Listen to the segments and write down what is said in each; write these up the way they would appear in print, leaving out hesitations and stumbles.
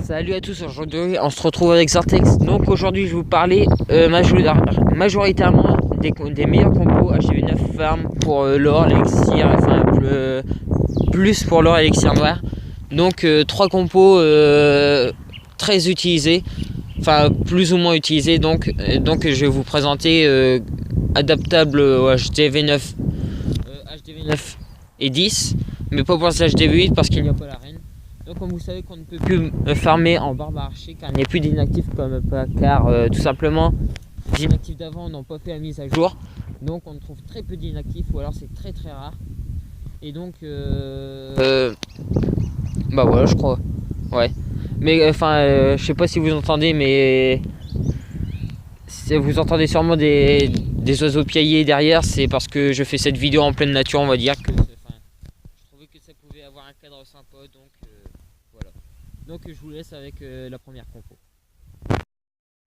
Salut à tous, aujourd'hui on se retrouve avec Zortex. Donc aujourd'hui je vais vous parler majoritairement des meilleurs compos HDV9 farm pour l'or, l'élixir, enfin plus pour l'or et l'élixir noir. Donc trois compos très utilisés, enfin plus ou moins utilisés. Donc je vais vous présenter adaptable au HDV9 et 10, mais pas pour le HDV8 parce qu'il n'y a pas la reine. Donc comme vous savez qu'on ne peut plus farmer en barbe archer car il n'y a plus d'inactifs car tout simplement les inactifs d'avant n'ont pas fait la mise à jour. Donc on trouve très peu d'inactifs ou alors c'est très rare. Et donc bah voilà je crois. Ouais. Mais enfin je sais pas si vous entendez, mais vous entendez sûrement des oiseaux piailler derrière, c'est parce que je fais cette vidéo en pleine nature, on va dire que je trouvais que ça pouvait avoir un cadre sympa, donc voilà. Donc je vous laisse avec la première compo.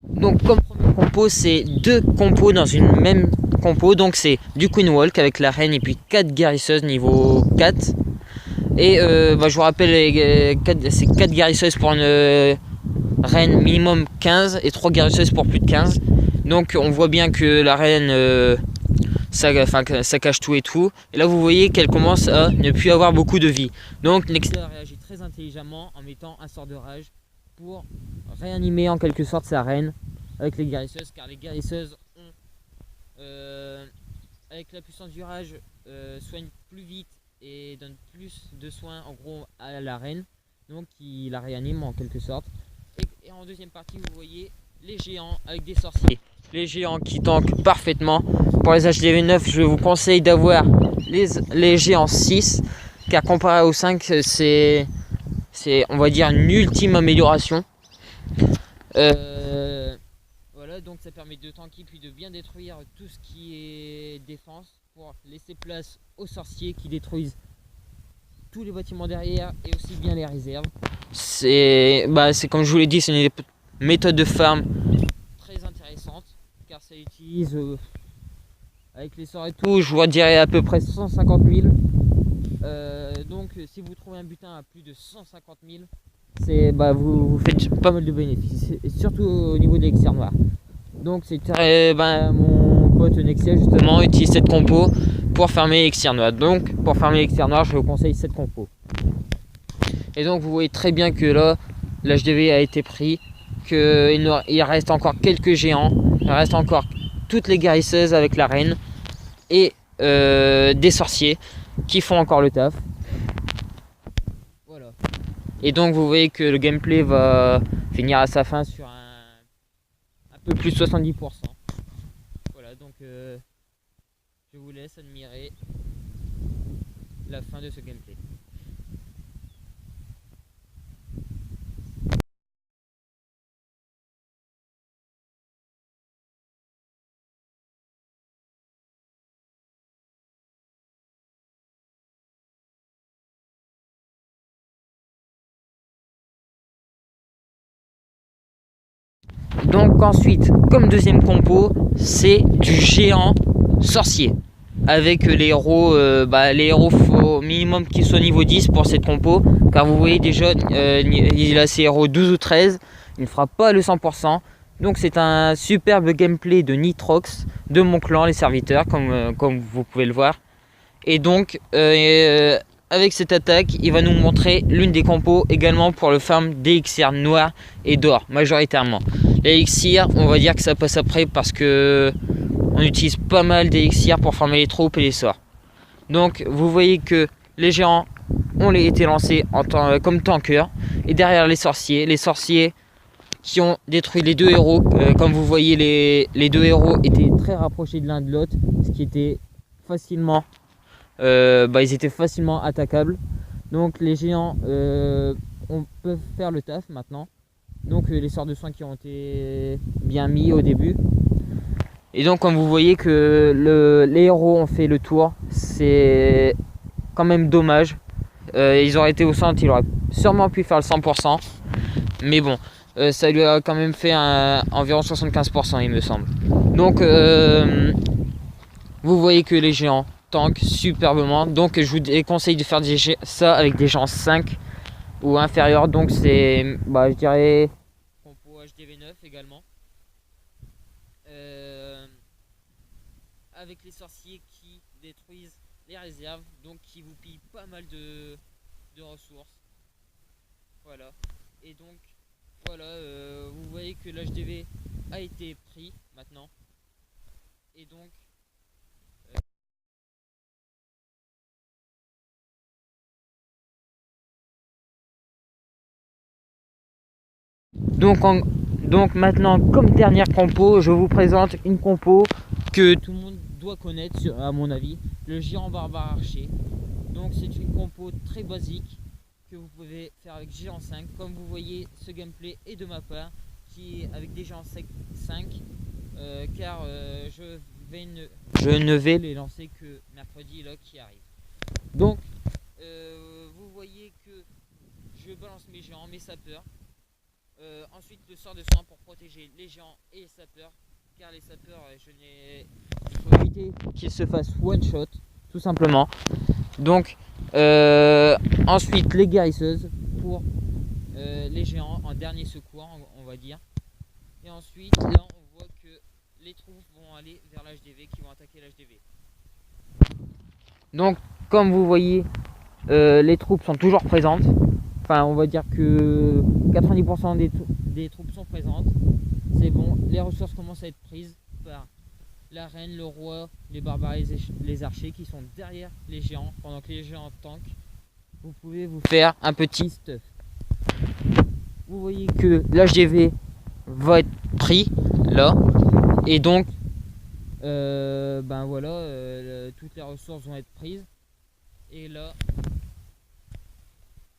Donc comme première compo, c'est deux compos dans une même compo, donc c'est du Queen Walk avec la reine et puis 4 guérisseuses niveau 4. Et je vous rappelle, c'est 4 guérisseuses pour une reine minimum 15 et 3 guérisseuses pour plus de 15. Donc on voit bien que la reine ça cache tout et tout. Et là vous voyez qu'elle commence à ne plus avoir beaucoup de vie. Donc Nexia réagit très intelligemment en mettant un sort de rage pour réanimer en quelque sorte sa reine avec les guérisseuses, car les guérisseuses ont avec la puissance du rage soignent plus vite et donnent plus de soins en gros à la reine. Donc il la réanime en quelque sorte. Et en deuxième partie vous voyez les géants avec des sorciers. Les géants qui tankent parfaitement. Pour les HDV9, je vous conseille d'avoir les géants 6, car comparé aux 5, c'est on va dire une ultime amélioration. Voilà, donc ça permet de tanker puis de bien détruire tout ce qui est défense pour laisser place aux sorciers qui détruisent tous les bâtiments derrière et aussi bien les réserves. C'est comme je vous l'ai dit, c'est une méthode de farm très intéressante car ça utilise avec les sorts et tout, je vous dirais à peu près 150 000. Donc si vous trouvez un butin à plus de 150 000, vous faites pas mal de bénéfices, et surtout au niveau des élixirs noirs. Donc c'est mon pote Nexia justement utilise cette compo pour farmer l'élixir noir. Donc pour farmer l'élixir noir, je vous conseille cette compo. Et donc vous voyez très bien que là l'HDV a été pris, qu'il reste encore quelques géants, il reste encore toutes les guérisseuses avec la reine et des sorciers qui font encore le taf. Voilà. Et donc vous voyez que le gameplay va finir à sa fin sur un peu plus de 70%. Voilà, donc je vous laisse admirer la fin de ce gameplay. Donc ensuite, comme deuxième compo, c'est du géant sorcier. Avec les héros, les héros faut minimum qu'ils soient niveau 10 pour cette compo. Car vous voyez déjà, il a ses héros 12 ou 13, il ne fera pas le 100%. Donc c'est un superbe gameplay de Nitrox, de mon clan, les serviteurs, comme vous pouvez le voir. Et donc, avec cette attaque, il va nous montrer l'une des compos également pour le farm d'élixir noir et d'or, majoritairement. L'élixir, on va dire que ça passe après parce que on utilise pas mal d'élixirs pour farmer les troupes et les sorts. Donc vous voyez que les géants ont été lancés comme tankers. Et derrière les sorciers qui ont détruit les deux héros. Comme vous voyez, les deux héros étaient très rapprochés de l'un de l'autre, ce qui était facilement ils étaient facilement attaquables. Donc les géants peuvent faire le taf maintenant. Donc les sorts de soins qui ont été bien mis au début. Et donc comme vous voyez que les héros ont fait le tour, c'est quand même dommage. Ils auraient été au centre, ils auraient sûrement pu faire le 100%. Mais bon, ça lui a quand même fait environ 75% il me semble. Donc vous voyez que les géants tank superbement. Donc je vous déconseille de faire ça avec des gens 5 ou inférieurs. Donc c'est, je dirais, compo HDV9 également. Avec les sorciers qui détruisent les réserves, donc qui vous pillent pas mal de ressources. Voilà. Et donc voilà, vous voyez que l'HDV a été pris maintenant. Et donc maintenant, comme dernière compo, je vous présente une compo que tout le monde doit connaître à mon avis, le géant barbare archer. Donc c'est une compo très basique que vous pouvez faire avec géant 5. Comme vous voyez, ce gameplay est de ma part, qui est avec des géants 5, car je ne vais les lancer que mercredi là qui arrive. Donc vous voyez que je balance mes géants, mes sapeurs. Ensuite le sort de soin pour protéger les géants et les sapeurs, car les sapeurs il faut éviter qu'ils se fassent one shot tout simplement. Donc ensuite les guérisseuses pour les géants en dernier secours, on va dire. Et ensuite là on voit que les troupes vont aller vers l'HDV, qui vont attaquer l'HDV. Donc comme vous voyez, les troupes sont toujours présentes. Enfin, on va dire que 90% des troupes sont présentes. C'est bon, les ressources commencent à être prises par la reine, le roi, les barbares et les archers qui sont derrière les géants. Pendant que les géants tankent, vous pouvez vous faire un petit stuff. Vous voyez que l'HDV va être pris là. Et donc, toutes les ressources vont être prises. Et là,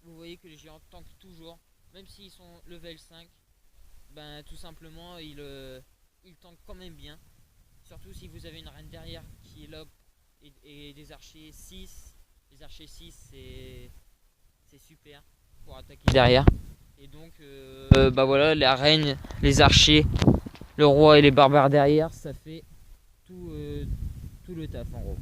vous voyez que les géants tankent toujours, même s'ils sont level 5, tout simplement ils tankent quand même bien. Surtout si vous avez une reine derrière qui est là et des archers 6. Les archers 6 c'est super pour attaquer derrière. Et donc voilà, la reine, les archers, le roi et les barbares derrière, ça fait tout le taf en gros.